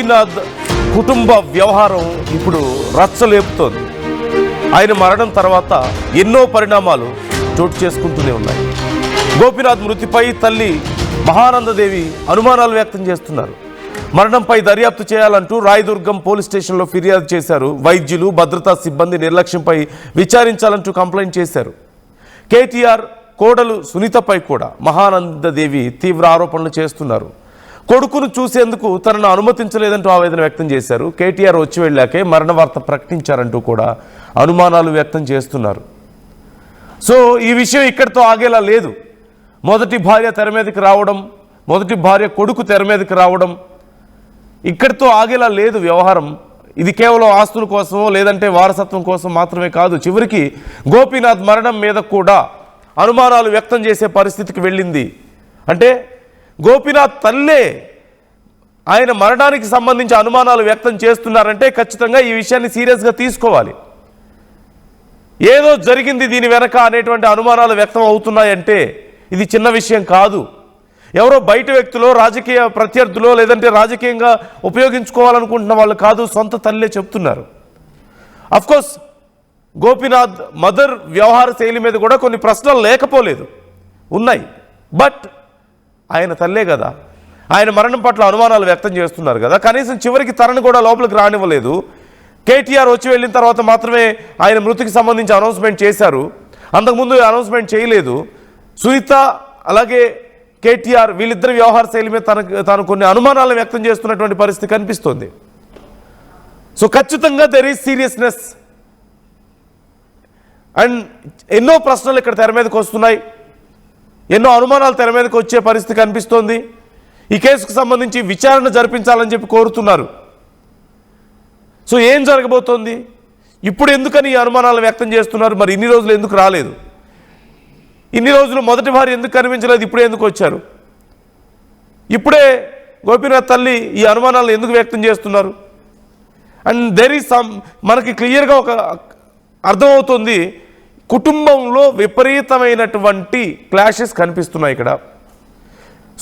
గోపీనాథ్ కుటుంబ వ్యవహారం ఇప్పుడు రచ్చలేపుతోంది. ఆయన మరణం తర్వాత ఎన్నో పరిణామాలు చోటు చేసుకుంటూనే ఉన్నాయి. గోపీనాథ్ మృతిపై తల్లి మహానందదేవి అనుమానాలు వ్యక్తం చేస్తున్నారు. మరణంపై దర్యాప్తు చేయాలంటూ రాయదుర్గం పోలీస్ స్టేషన్లో ఫిర్యాదు చేశారు. వైద్యులు, భద్రతా సిబ్బంది నిర్లక్ష్యంపై విచారించాలంటూ కంప్లైంట్ చేశారు. కేటీఆర్ కోడలు సునీతపై కూడా మహానందదేవి తీవ్ర ఆరోపణలు చేస్తున్నారు. కొడుకును చూసేందుకు తనను అనుమతించలేదంటూ ఆవేదన వ్యక్తం చేశారు. కేటీఆర్ వచ్చి వెళ్ళాకే మరణ వార్త ప్రకటించారంటూ కూడా అనుమానాలు వ్యక్తం చేస్తున్నారు. సో ఈ విషయం ఇక్కడితో ఆగేలా లేదు. మొదటి భార్య తెర మీదకి రావడం, మొదటి భార్య కొడుకు తెర మీదకి రావడం ఇక్కడితో ఆగేలా లేదు వ్యవహారం. ఇది కేవలం ఆస్తుల కోసమో లేదంటే వారసత్వం కోసం మాత్రమే కాదు. చివరికి గోపీనాథ్ మరణం మీద కూడా అనుమానాలు వ్యక్తం చేసే పరిస్థితికి వెళ్ళింది. అంటే గోపీనాథ్ తల్లే ఆయన మరణానికి సంబంధించి అనుమానాలు వ్యక్తం చేస్తున్నారంటే ఖచ్చితంగా ఈ విషయాన్ని సీరియస్గా తీసుకోవాలి. ఏదో జరిగింది దీని వెనక అనేటువంటి అనుమానాలు వ్యక్తం అవుతున్నాయంటే ఇది చిన్న విషయం కాదు. ఎవరో బయట వ్యక్తులో, రాజకీయ ప్రత్యర్థులో, లేదంటే రాజకీయంగా ఉపయోగించుకోవాలనుకుంటున్న వాళ్ళు కాదు, సొంత తల్లే చెప్తున్నారు. అఫ్కోర్స్ గోపీనాథ్ మదర్ వ్యవహార శైలి మీద కూడా కొన్ని ప్రశ్నలు లేకపోలేదు, ఉన్నాయి. బట్ ఆయన తల్లే కదా, ఆయన మరణం పట్ల అనుమానాలు వ్యక్తం చేస్తున్నారు కదా. కనీసం చివరికి తనను కూడా లోపలికి రానివ్వలేదు. కేటీఆర్ వచ్చి వెళ్ళిన తర్వాత మాత్రమే ఆయన మృతికి సంబంధించి అనౌన్స్మెంట్ చేశారు. అంతకుముందు అనౌన్స్మెంట్ చేయలేదు. సునీత అలాగే కేటీఆర్ వీళ్ళిద్దరి వ్యవహార శైలి మీద తాను కొన్ని అనుమానాలను వ్యక్తం చేస్తున్నటువంటి పరిస్థితి కనిపిస్తోంది. సో ఖచ్చితంగా దెర్ ఈజ్ సీరియస్నెస్ అండ్ ఎన్నో ప్రశ్నలు ఇక్కడ తెర మీదకి వస్తున్నాయి, ఎన్నో అనుమానాలు తెర మీదకి వచ్చే పరిస్థితి కనిపిస్తోంది. ఈ కేసుకు సంబంధించి విచారణ జరిపించాలని చెప్పి కోరుతున్నారు. సో ఏం జరగబోతోంది, ఇప్పుడు ఎందుకని ఈ అనుమానాలు వ్యక్తం చేస్తున్నారు? మరి ఇన్ని రోజులు ఎందుకు రాలేదు? ఇన్ని రోజులు మొదటి భార్య ఎందుకు కనిపించలేదు? ఇప్పుడే ఎందుకు వచ్చారు? ఇప్పుడే గోపీనాథ్ తల్లి ఈ అనుమానాలను ఎందుకు వ్యక్తం చేస్తున్నారు? అండ్ దెర్ ఈజ్ సమ్, మనకి క్లియర్గా ఒక అర్థమవుతుంది, కుటుంబంలో విపరీతమైనటువంటి క్లాషెస్ కనిపిస్తున్నాయి. ఇక్కడ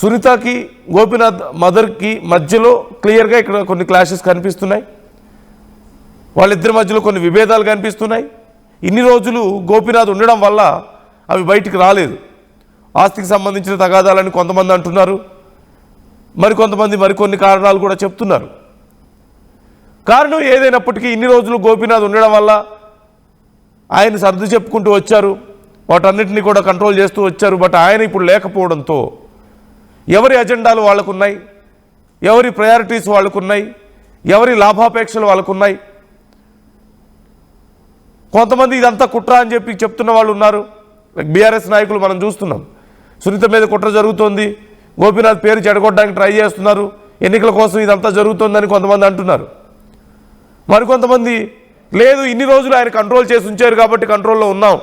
సునీతకి గోపీనాథ్ మదర్కి మధ్యలో క్లియర్గా ఇక్కడ కొన్ని క్లాషెస్ కనిపిస్తున్నాయి. వాళ్ళిద్దరి మధ్యలో కొన్ని విభేదాలు కనిపిస్తున్నాయి. ఇన్ని రోజులు గోపీనాథ్ ఉండడం వల్ల అవి బయటికి రాలేదు. ఆస్తికి సంబంధించిన తగాదాలని కొంతమంది అంటున్నారు, మరికొంతమంది మరికొన్ని కారణాలు కూడా చెప్తున్నారు. కారణం ఏదైనప్పటికీ ఇన్ని రోజులు గోపీనాథ్ ఉండడం వల్ల ఆయన సర్దు చెప్పుకుంటూ వచ్చారు, వాటన్నిటిని కూడా కంట్రోల్ చేస్తూ వచ్చారు. బట్ ఆయన ఇప్పుడు లేకపోవడంతో ఎవరి అజెండాలు వాళ్ళకున్నాయి, ఎవరి ప్రయారిటీస్ వాళ్ళకున్నాయి, ఎవరి లాభాపేక్షలు వాళ్ళకున్నాయి. కొంతమంది ఇదంతా కుట్ర అని చెప్పి చెప్తున్న వాళ్ళు ఉన్నారు. బీఆర్ఎస్ నాయకులు మనం చూస్తున్నాం, సునీత మీద కుట్ర జరుగుతోంది, గోపీనాథ్ పేరు చెడగొట్టడానికి ట్రై చేస్తున్నారు, ఎన్నికల కోసం ఇదంతా జరుగుతోందని కొంతమంది అంటున్నారు. మరికొంతమంది లేదు, ఇన్ని రోజులు ఆయన కంట్రోల్ చేసి ఉంచారు కాబట్టి కంట్రోల్లో ఉన్నాం,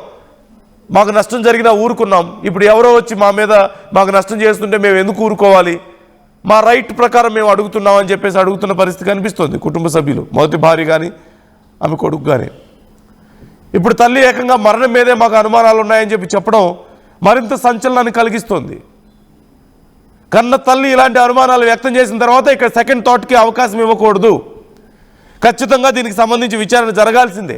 మాకు నష్టం జరిగినా ఊరుకున్నాం, ఇప్పుడు ఎవరో వచ్చి మా మీద మాకు నష్టం చేస్తుంటే మేము ఎందుకు ఊరుకోవాలి, మా రైట్ ప్రకారం మేము అడుగుతున్నాం అని చెప్పేసి అడుగుతున్న పరిస్థితి కనిపిస్తుంది కుటుంబ సభ్యులు, మొదటి భార్య కానీ ఆమె కొడుకు కానీ. ఇప్పుడు తల్లి ఏకంగా మరణం మీదే మాకు అనుమానాలు ఉన్నాయని చెప్పి చెప్పడం మరింత సంచలనాన్ని కలిగిస్తోంది. కన్న తల్లి ఇలాంటి అనుమానాలు వ్యక్తం చేసిన తర్వాత ఇక్కడ సెకండ్ థాట్కి అవకాశం ఇవ్వకూడదు. ఖచ్చితంగా దీనికి సంబంధించి విచారణ జరగాల్సిందే.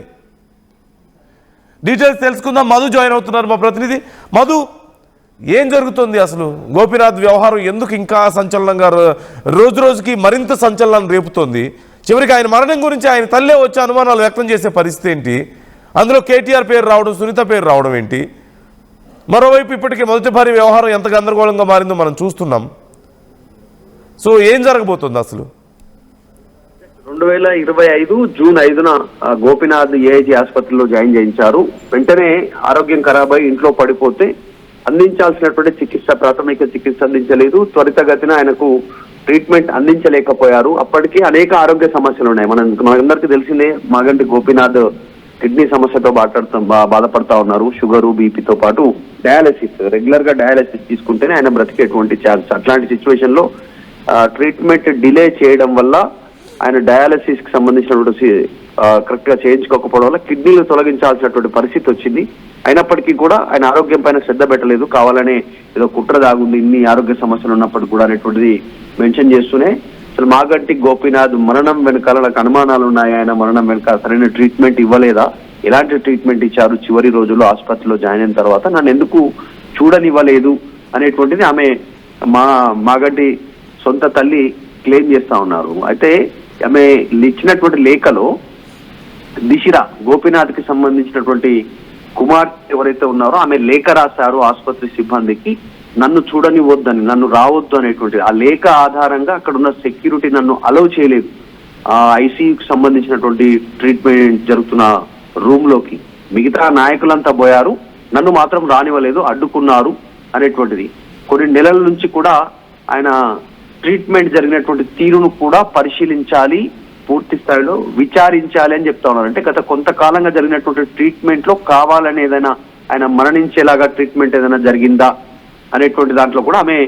డీటెయిల్స్ తెలుసుకుందాం. మధు జాయిన్ అవుతున్నారు, మా ప్రతినిధి. మధు, ఏం జరుగుతుంది అసలు? గోపీనాథ్ వ్యవహారం ఎందుకు ఇంకా సంచలనంగా రోజు రోజుకి మరింత సంచలనాన్ని రేపుతోంది? చివరికి ఆయన మరణం గురించి ఆయన తల్లే వచ్చే అనుమానాలు వ్యక్తం చేసే పరిస్థితి ఏంటి? అందులో కేటీఆర్ పేరు రావడం, సునీత పేరు రావడం ఏంటి? మరోవైపు ఇప్పటికే మొదటి భార్య వ్యవహారం ఎంత గందరగోళంగా మారిందో మనం చూస్తున్నాం. సో ఏం జరగబోతుంది అసలు? 2025 జూన్ 5న గోపీనాథ్ ఏఐజీ ఆసుపత్రిలో జాయిన్ చేయించారు. వెంటనే ఆరోగ్యం ఖరాబై ఇంట్లో పడిపోతే అందించాల్సినటువంటి చికిత్స, ప్రాథమిక చికిత్స అందించలేదు. త్వరితగతిన ఆయనకు ట్రీట్మెంట్ అందించలేకపోయారు. అప్పటికి అనేక ఆరోగ్య సమస్యలు ఉన్నాయి. మనందరికీ తెలిసిందే, మాగంటి గోపీనాథ్ కిడ్నీ సమస్యతో బాధపడతా ఉన్నారు. షుగరు, బీపీతో పాటు డయాలసిస్, రెగ్యులర్ గా డయాలసిస్ తీసుకుంటేనే ఆయన బ్రతికేటువంటి ఛాన్స్. అట్లాంటి సిచ్యువేషన్ లో ట్రీట్మెంట్ డిలే చేయడం వల్ల ఆయన డయాలసిస్ కి సంబంధించినటువంటి కరెక్ట్ గా చేయించుకోకపోవడం వల్ల కిడ్నీలు తొలగించాల్సినటువంటి పరిస్థితి వచ్చింది. అయినప్పటికీ కూడా ఆయన ఆరోగ్యం పైన శ్రద్ధ పెట్టలేదు. కావాలనే ఏదో కుట్ర దాగుంది ఇన్ని ఆరోగ్య సమస్యలు ఉన్నప్పటికీ కూడా అనేటువంటిది మెన్షన్ చేస్తూనే అసలు మాగంటి గోపీనాథ్ మరణం వెనకాల నాకు అనుమానాలు ఉన్నాయి. ఆయన మరణం వెనకాల సరైన ట్రీట్మెంట్ ఇవ్వలేదా, ఎలాంటి ట్రీట్మెంట్ ఇచ్చారు, చివరి రోజుల్లో ఆసుపత్రిలో జాయిన్ అయిన తర్వాత నన్ను ఎందుకు చూడనివ్వలేదు అనేటువంటిది ఆమె మాగంటి సొంత తల్లి క్లెయిమ్ చేస్తా ఉన్నారు. అయితే ఆమె ఇచ్చినటువంటి లేఖలో దిశిర గోపీనాథ్ కి సంబంధించినటువంటి కుమార్తె ఎవరైతే ఉన్నారో ఆమె లేఖ రాశారు ఆసుపత్రి సిబ్బందికి, నన్ను చూడనివద్దని, నన్ను రావద్దు అనేటువంటి ఆ లేఖ ఆధారంగా అక్కడ ఉన్న సెక్యూరిటీ నన్ను అలౌ చేయలేదు ఆ ఐసీయూకి సంబంధించినటువంటి ట్రీట్మెంట్ జరుగుతున్న రూమ్ లోకి. మిగతా నాయకులంతా పోయారు, నన్ను మాత్రం రానివ్వలేదు, అడ్డుకున్నారు అనేటువంటిది. కొన్ని నెలల నుంచి కూడా ఆయన ట్రీట్మెంట్ జరిగినటువంటి తీరును కూడా పరిశీలించాలి, పూర్తి స్థాయిలో విచారించాలి అని చెప్తా ఉన్నారు. అంటే గత కొంతకాలంగా జరిగినటువంటి ట్రీట్మెంట్ లో కావాలని ఏదైనా ఆయన మరణించేలాగా ట్రీట్మెంట్ ఏదైనా జరిగిందా అనేటువంటి దాంట్లో కూడా ఆమె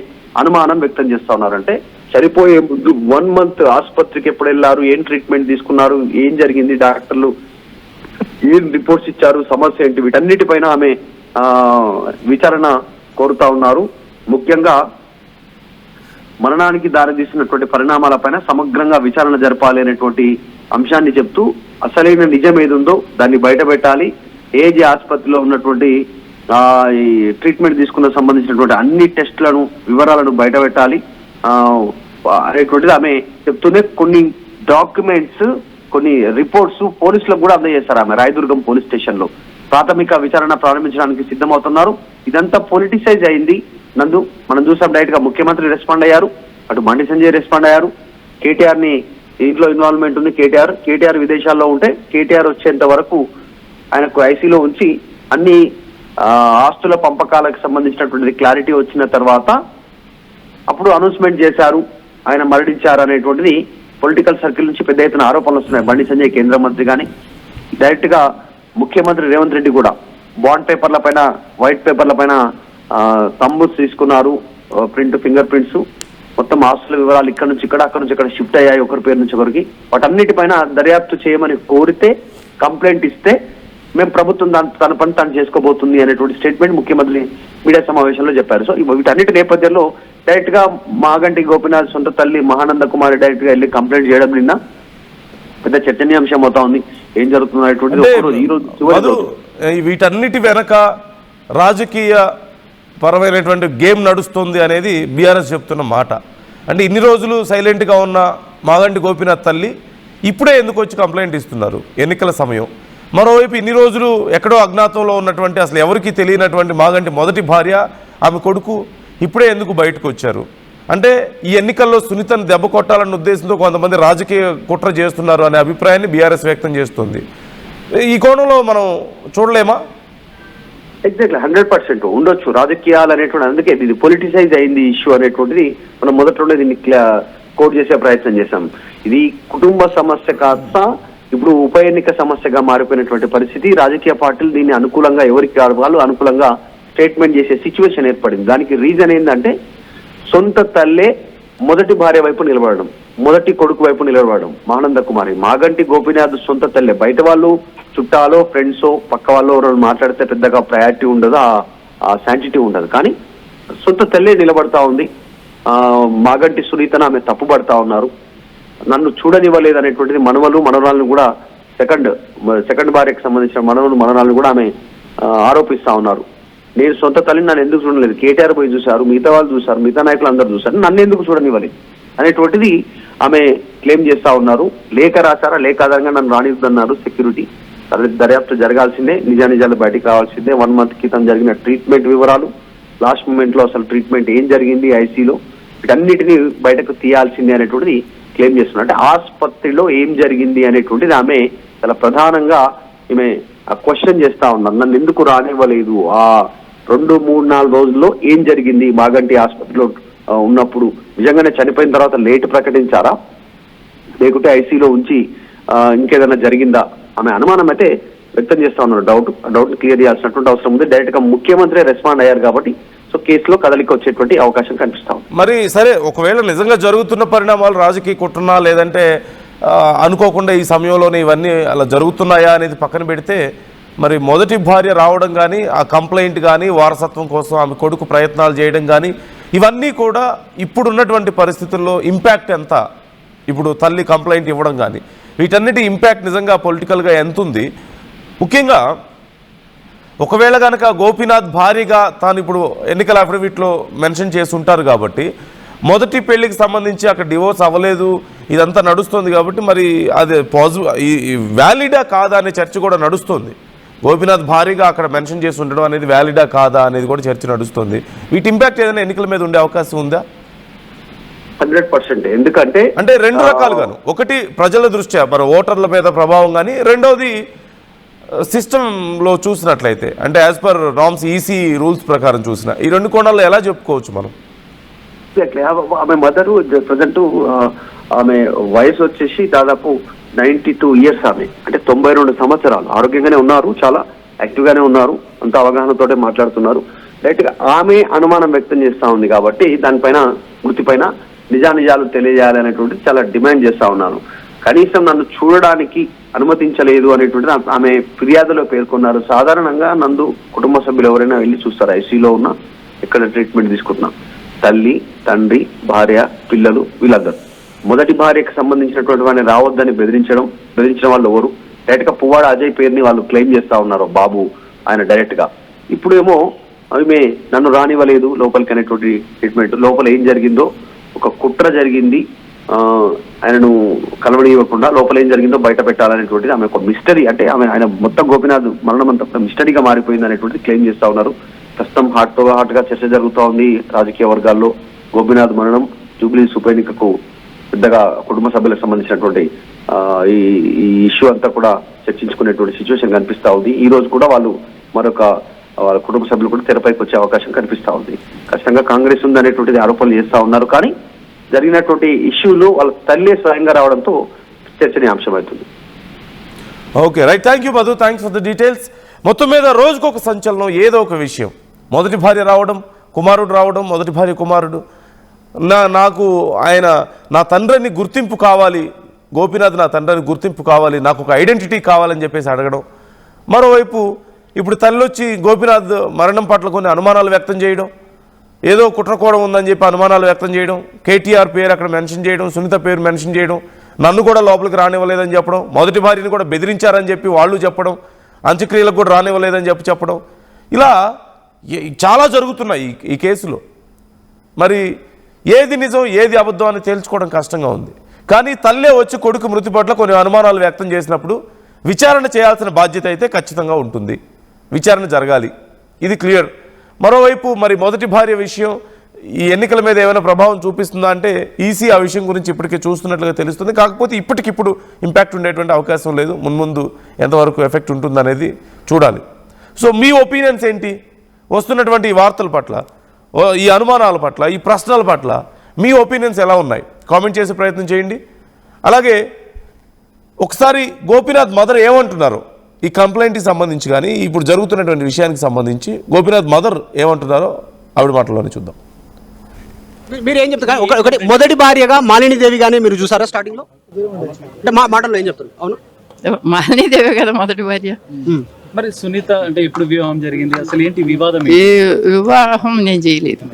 అనుమానం వ్యక్తం చేస్తా ఉన్నారంటే చనిపోయే ముందు 1 month ఆసుపత్రికి ఎప్పుడు వెళ్ళారు, ఏం ట్రీట్మెంట్ తీసుకున్నారు, ఏం జరిగింది, డాక్టర్లు ఏం రిపోర్ట్స్ ఇచ్చారు, సమస్య ఏంటి, వీటన్నిటిపైన ఆమె విచారణ కోరుతా ఉన్నారు. ముఖ్యంగా మరణానికి దారితీసినటువంటి పరిణామాలపైన సమగ్రంగా విచారణ జరపాలి అనేటువంటి అంశాన్ని చెప్తూ అసలైన నిజం ఏదుందో దాన్ని బయట పెట్టాలి, ఏజీ ఆసుపత్రిలో ఉన్నటువంటి ఈ ట్రీట్మెంట్ తీసుకున్న సంబంధించినటువంటి అన్ని టెస్టులను వివరాలను బయట పెట్టాలి అనేటువంటిది ఆమె చెప్తూనే కొన్ని డాక్యుమెంట్స్, కొన్ని రిపోర్ట్స్ పోలీసులకు కూడా అందజేశారు. ఆమె రాయదుర్గం పోలీస్ స్టేషన్ లో ప్రాథమిక విచారణ ప్రారంభించడానికి సిద్ధమవుతున్నారు. ఇదంతా పొలిటిసైజ్ అయింది. నందు మనం చూసాం, డైరెక్ట్ గా ముఖ్యమంత్రి రెస్పాండ్ అయ్యారు, అటు బండి సంజయ్ రెస్పాండ్ అయ్యారు. కేటీఆర్ ని దీంట్లో ఇన్వాల్వ్మెంట్ ఉంది. కేటీఆర్ విదేశాల్లో ఉంటే కేటీఆర్ వచ్చేంత వరకు ఆయనకు ఐసీలో ఉంచి అన్ని ఆస్తుల పంపకాలకు సంబంధించినటువంటి క్లారిటీ వచ్చిన తర్వాత అప్పుడు అనౌన్స్మెంట్ చేశారు, ఆయన మరణించారు అనేటువంటిది పొలిటికల్ సర్కిల్ నుంచి పెద్ద ఎత్తున ఆరోపణలు వస్తున్నాయి. బండి సంజయ్ కేంద్ర మంత్రి కానీ డైరెక్ట్ గా ముఖ్యమంత్రి రేవంత్ రెడ్డి కూడా బాండ్ పేపర్ల పైన, వైట్ పేపర్ల పైన తంబుస్ తీసుకున్నారు, ప్రింట్, ఫింగర్ ప్రింట్స్, మొత్తం ఆస్తుల వివరాలు ఇక్కడ నుంచి ఇక్కడ, అక్కడ నుంచి ఇక్కడ షిఫ్ట్ అయ్యాయి ఒకరి పేరు నుంచి ఒకరికి. వాటన్నిటిపైన దర్యాప్తు చేయమని కోరితే, కంప్లైంట్ ఇస్తే మేము ప్రభుత్వం తన పని తాను చేసుకోబోతుంది అనేటువంటి స్టేట్మెంట్ ముఖ్యమంత్రి మీడియా సమావేశంలో చెప్పారు. సో వీటన్నిటి నేపథ్యంలో డైరెక్ట్ గా మాగంటి గోపీనాథ్ సొంత తల్లి మహానంద కుమారి డైరెక్ట్ గా వెళ్ళి కంప్లైంట్ చేయడం నిన్న పెద్ద చర్చనీయాంశం అవుతా ఉంది. ఏం జరుగుతుంది అనేటువంటిది ఈ రోజు వీటన్నిటి వెనక రాజకీయ పరమైనటువంటి గేమ్ నడుస్తుంది అనేది బీఆర్ఎస్ చెప్తున్న మాట. అంటే ఇన్ని రోజులు సైలెంట్గా ఉన్న మాగంటి గోపీనాథ్ తల్లి ఇప్పుడే ఎందుకు వచ్చి కంప్లైంట్ ఇస్తున్నారు, ఎన్నికల సమయం. మరోవైపు ఇన్ని రోజులు ఎక్కడో అజ్ఞాతంలో ఉన్నటువంటి, అసలు ఎవరికి తెలియనటువంటి మాగంటి మొదటి భార్య, ఆమె కొడుకు ఇప్పుడే ఎందుకు బయటకు వచ్చారు? అంటే ఈ ఎన్నికల్లో సునీతను దెబ్బ కొట్టాలన్న ఉద్దేశంతో కొంతమంది రాజకీయ కుట్ర చేస్తున్నారు అనే అభిప్రాయాన్ని బీఆర్ఎస్ వ్యక్తం చేస్తుంది. ఈ కోణంలో మనం చూడలేమా? ఎగ్జాక్ట్లీ 100% ఉండొచ్చు రాజకీయాలు అనేటువంటి. అందుకే ఇది పొలిటిసైజ్ అయింది ఇష్యూ అనేటువంటిది మనం మొదట్లోనే దీన్ని కోట్ చేసే ప్రయత్నం చేశాం. ఇది కుటుంబ సమస్య కాస్త ఇప్పుడు ఉప ఎన్నిక సమస్యగా మారిపోయినటువంటి పరిస్థితి. రాజకీయ పార్టీలు దీన్ని అనుకూలంగా, ఎవరికి వాళ్ళు అనుకూలంగా స్టేట్మెంట్ చేసే సిచ్యువేషన్ ఏర్పడింది. దానికి రీజన్ ఏంటంటే సొంత తల్లే మొదటి భార్య వైపు నిలబడడం, మొదటి కొడుకు వైపు నిలబడడం. మహానంద కుమారి మాగంటి గోపీనాథ్ సొంత తల్లే. బయట వాళ్ళు, చుట్టాలో, ఫ్రెండ్సో, పక్క వాళ్ళు ఎవరు మాట్లాడితే పెద్దగా ప్రయారిటీ ఉండదు, ఆ శాంటిటీ ఉండదు. కానీ సొంత తల్లే నిలబడతా ఉంది. మాగంటి సునీతను ఆమె తప్పుపడతా ఉన్నారు. నన్ను చూడనివ్వలేదు అనేటువంటిది మనవలు, మనవరాలను కూడా సెకండ్ భార్యకు సంబంధించిన మనవలు, మనవరాలను కూడా ఆమె ఆరోపిస్తా ఉన్నారు. నేను సొంత తల్లిని నన్ను ఎందుకు చూడలేదు, కేటీఆర్ పోయి చూశారు, మిగతా వాళ్ళు చూశారు, మిగతా నాయకులు అందరూ చూశారు, నన్ను ఎందుకు చూడనివ్వలేదు అనేటువంటిది ఆమె క్లెయిమ్ చేస్తా ఉన్నారు. లేఖ రాశారా, లేఖ ఆధారంగా నన్ను రానిద్దన్నారు సెక్యూరిటీ. దర్యాప్తు జరగాల్సిందే, నిజానిజాలు బయటికి రావాల్సిందే. 1 month క్రితం జరిగిన ట్రీట్మెంట్ వివరాలు, లాస్ట్ మూమెంట్ లో అసలు ట్రీట్మెంట్ ఏం జరిగింది ఐసీలో, వీటన్నిటిని బయటకు తీయాల్సిందే అనేటువంటిది క్లెయిమ్ చేస్తున్నారు. అంటే ఆసుపత్రిలో ఏం జరిగింది అనేటువంటిది ఆమె చాలా ప్రధానంగా ఈమె క్వశ్చన్ చేస్తా ఉన్నారు. నన్ను ఎందుకు రానివ్వలేదు, ఆ 2-3-4 రోజుల్లో ఏం జరిగింది, మాగంటి ఆసుపత్రిలో ఉన్నప్పుడు నిజంగానే చనిపోయిన తర్వాత లేట్ ప్రకటించారా, లేకుంటే ఐసీలో ఉంచి ఇంకేదైనా జరిగిందా ఆమె అనుమానం అయితే వ్యక్తం చేస్తా ఉన్నారు. డౌట్ క్లియర్ చేయాల్సినటువంటి అవసరం ఉంది. డైరెక్ట్ గా ముఖ్యమంత్రి రెస్పాండ్ అయ్యారు కాబట్టి సో కేసులో కదలిక వచ్చేటువంటి అవకాశం కనిపిస్తాం. మరి సరే, ఒకవేళ నిజంగా జరుగుతున్న పరిణామాలు రాజకీయ కుట్రనా, లేదంటే అనుకోకుండా ఈ సమయంలోనే ఇవన్నీ అలా జరుగుతున్నాయా అనేది పక్కన పెడితే, మరి మొదటి భార్య రావడం కానీ, ఆ కంప్లైంట్ కానీ, వారసత్వం కోసం ఆమె కొడుకు ప్రయత్నాలు చేయడం కానీ, ఇవన్నీ కూడా ఇప్పుడున్నటువంటి పరిస్థితుల్లో ఇంపాక్ట్ ఎంత ఇప్పుడు తల్లి కంప్లైంట్ ఇవ్వడం కానీ వీటన్నిటి ఇంపాక్ట్ నిజంగా పొలిటికల్గా ఎంత ఉంది? ముఖ్యంగా ఒకవేళ కనుక గోపీనాథ్ భారీగా తాను ఇప్పుడు ఎన్నికల అఫిడవిట్లో మెన్షన్ చేసి ఉంటారు కాబట్టి మొదటి పెళ్లికి సంబంధించి అక్కడ డివోర్స్ అవ్వలేదు ఇదంతా నడుస్తుంది కాబట్టి మరి అది వ్యాలిడా కాదా అనే చర్చ కూడా నడుస్తుంది. గోపీనాథ్ భారీగా అక్కడ మెన్షన్ చేసి ఉండడం అనేది వ్యాలిడా కాదా అనేది కూడా చర్చ నడుస్తుంది. వీటి ఇంపాక్ట్ ఏదైనా ఎన్నికల మీద ఉండే అవకాశం ఉందా? 100%. ఎందుకంటే అంటే రెండు రకాలుగాను, ఒకటి ప్రజల దృష్ట్యా మరి ఓటర్ల మీద ప్రభావం కానీ, రెండవది సిస్టంలో చూసినట్లయితే అంటే as per norms EC rules ప్రకారం చూసిన ఈ రెండు కోణాల్లో ఎలా చెప్పుకోవచ్చు మనం? ఆమె మదరు ప్రజెంట్ ఆమె వయసు వచ్చేసి దాదాపు 92 ఇయర్స్. ఆమె అంటే 92 సంవత్సరాలు ఆరోగ్యంగానే ఉన్నారు, చాలా యాక్టివ్ గానే ఉన్నారు, అంత అవగాహనతోటే మాట్లాడుతున్నారు. డైరెక్ట్ గా ఆమె అనుమానం వ్యక్తం చేస్తా ఉంది కాబట్టి దానిపైన మృతిపైన నిజానిజాలు తెలియజేయాలనేటువంటి చాలా డిమాండ్ చేస్తా ఉన్నాను. కనీసం నన్ను చూడడానికి అనుమతించలేదు అనేటువంటిది ఆమె ఫిర్యాదులో పేర్కొన్నారు. సాధారణంగా నందు కుటుంబ సభ్యులు ఎవరైనా వెళ్ళి చూస్తారు, ఐసీలో ఉన్న ఎక్కడ ట్రీట్మెంట్ తీసుకుంటున్నా, తల్లి, తండ్రి, భార్య, పిల్లలు వీళ్ళందరూ. మొదటి భార్యకు సంబంధించినటువంటి వాడిని రావద్దని బెదిరించిన వాళ్ళు ఎవరు? డైరెక్ట్ గా పువ్వాడ అజయ్ పేరుని వాళ్ళు క్లెయిమ్ చేస్తా ఉన్నారు, బాబు ఆయన డైరెక్ట్ గా. ఇప్పుడు ఏమో ఆమె నన్ను రానివ్వలేదు లోపలికి అనేటువంటి ట్రీట్మెంట్. లోపల ఏం జరిగిందో, ఒక కుట్ర జరిగింది, ఆయనను కలవనివ్వకుండా లోపల ఏం జరిగిందో బయట పెట్టాలనేటువంటిది ఆమె ఒక మిస్టరీ. అంటే ఆయన మొత్తం గోపీనాథ్ మరణం అంతా మిస్టరీగా మారిపోయింది అనేటువంటిది క్లెయిమ్ చేస్తా ఉన్నారు. ప్రస్తుతం హాట్ గా చర్చ జరుగుతూ ఉంది రాజకీయ వర్గాల్లో. గోపీనాథ్ మరణం, జూబ్లీహిల్స్ ఉప ఎన్నికకు పెద్దగా కుటుంబ సభ్యులకు సంబంధించినటువంటి ఈ ఇష్యూ అంతా కూడా చర్చించుకునేటువంటి సిచ్యువేషన్ కనిపిస్తా ఉంది. ఈ రోజు కూడా వాళ్ళు వాళ్ళ కుటుంబ సభ్యులు కూడా తెరపైకి వచ్చే అవకాశం కనిపిస్తా ఉంది. ఖచ్చితంగా కాంగ్రెస్ ఉంది అనేటువంటిది ఆరోపణలు చేస్తా ఉన్నారు. కానీ జరిగినటువంటి ఇష్యూలు వాళ్ళ తల్లి స్వయంగా రావడంతో చర్చనీయాంశం అవుతుంది. Okay, right. Thank you Madhu, thanks for the details. మొత్తం మీద రోజుకు ఒక సంచలనం, ఏదో ఒక విషయం. మొదటి భార్య రావడం, కుమారుడు రావడం, మొదటి భార్య కుమారుడు, నాకు ఆయన నా తండ్రిని గుర్తింపు కావాలి, గోపీనాథ్ నా తండ్రిని గుర్తింపు కావాలి, నాకు ఒక ఐడెంటిటీ కావాలని చెప్పేసి అడగడం. మరోవైపు ఇప్పుడు తల్లి వచ్చి గోపీనాథ్ మరణం పట్ల కొన్ని అనుమానాలు వ్యక్తం చేయడం, ఏదో కుట్రకోవడం ఉందని చెప్పి అనుమానాలు వ్యక్తం చేయడం, కేటీఆర్ పేరు అక్కడ మెన్షన్ చేయడం, సునీత పేరు మెన్షన్ చేయడం, నన్ను కూడా లోపలికి రానివ్వలేదని చెప్పడం, మొదటి భార్యని కూడా బెదిరించారని చెప్పి వాళ్ళు చెప్పడం, అంత్యక్రియలకు కూడా రానివ్వలేదని చెప్పడం, ఇలా చాలా జరుగుతున్నాయి ఈ కేసులో. మరి ఏది నిజం ఏది అబద్ధం అని తేల్చుకోవడం కష్టంగా ఉంది. కానీ తల్లే వచ్చి కొడుకు మృతి పట్ల కొన్ని అనుమానాలు వ్యక్తం చేసినప్పుడు విచారణ చేయాల్సిన బాధ్యత అయితే ఖచ్చితంగా ఉంటుంది, విచారణ జరగాలి, ఇది క్లియర్. మరోవైపు మరి మొదటి భార్య విషయం ఈ ఎన్నికల మీద ఏమైనా ప్రభావం చూపిస్తుందా అంటే ఈసీ ఆ విషయం గురించి ఇప్పటికే చూస్తున్నట్లుగా తెలుస్తుంది. కాకపోతే ఇప్పటికిప్పుడు ఇంపాక్ట్ ఉండేటువంటి అవకాశం లేదు, మున్ముందు ఎంతవరకు ఎఫెక్ట్ ఉంటుందనేది చూడాలి. సో మీ ఒపీనియన్స్ ఏంటి వస్తున్నటువంటి ఈ వార్తల పట్ల, ఈ అనుమానాల పట్ల, ఈ ప్రశ్నల పట్ల మీ ఒపీనియన్స్ ఎలా ఉన్నాయి? కామెంట్ చేసే ప్రయత్నం చేయండి. అలాగే ఒకసారి గోపీనాథ్ మదర్ ఏమంటున్నారు ఈ కంప్లైంట్కి సంబంధించి కానీ ఇప్పుడు జరుగుతున్నటువంటి విషయానికి సంబంధించి గోపీనాథ్ మదర్ ఏమంటున్నారో ఆవిడ మాటల్లోనే చూద్దాం. మీరు ఏం చెప్తారు? ఒకటి మొదటి భార్యగా మాలినీదేవి గానీ మీరు చూసారా స్టార్టింగ్ లో? అంటే మా మాటల్లో ఏం చెప్తారు? అవును, మాలినీదేవి కదా మొదటి భార్య. మరి సునీత అంటే ఇప్పుడు వివాహం జరిగింది, అసలు ఏంటి వివాదం? వివాహం నేను చేయలేదు,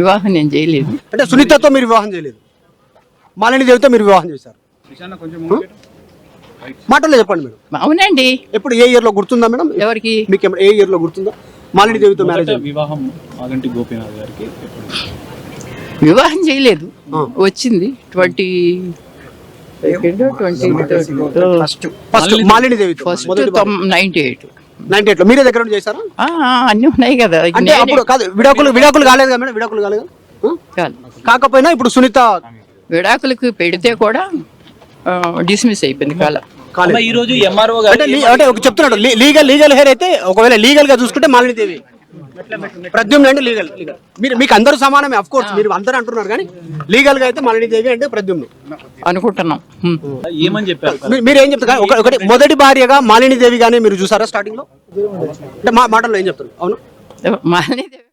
వివాహం నేను చేయలేదు. అంటే సునీతతో మీరు వివాహం చేయలేదు, మాలినీదేవితో మీరు వివాహం చేశారు. మాటల్లో చెప్పండి మేడం. అవునండి. ఎప్పుడు ఏ ఇయర్ లో గుర్తుందా మేడం? ఎవరికి? మీకు ఏ ఇయర్ లో గుర్తుందా మాలినీదేవితో మ్యారేజ్? వివాహం ఆగంటి గోపీనాథ్ గారికి వివాహం చేయలేదు, వచ్చింది 20 మాలినీదేవితో ఫస్ట్ 98. 98 లో మీరే దగ్గర నుండి చేశారా? అన్ని ఉన్నాయి కదా. అంటే అప్పుడు కాదు, విడాకులు కాలేదు కదా మేడం? విడాకులు కాలేదు కాకపోయినా ఇప్పుడు సునీత విడాకులకు పెడితే కూడా డిస్మిస్ అయిపోయింది కాలం. ఈ రోజు ఎంఆర్ఓ అంటే ఒక చెప్తున్నాడు లీగల్ హెయిర్ అయితే ఒకవేళ లీగల్ గా చూసుకుంటే మాలినీదేవి, ప్రద్యుమ్న అంటే లీగల్. మీకు అందరూ సమానమే, అఫ్ కోర్స్ మీరు అందరూ అంటున్నారు, కానీ లీగల్ గా అయితే మాలినీదేవి అంటే ప్రద్యుమ్న అనుకుంటున్నాం. ఏమని చెప్పారు? మీరు ఏం చెప్తారు? ఒకటి మొదటి భార్యగా మాలినీదేవి గానీ మీరు చూసారా స్టార్టింగ్ లో? అంటే మా మాటల్లో ఏం చెప్తారు? అవును, మాలినీదేవి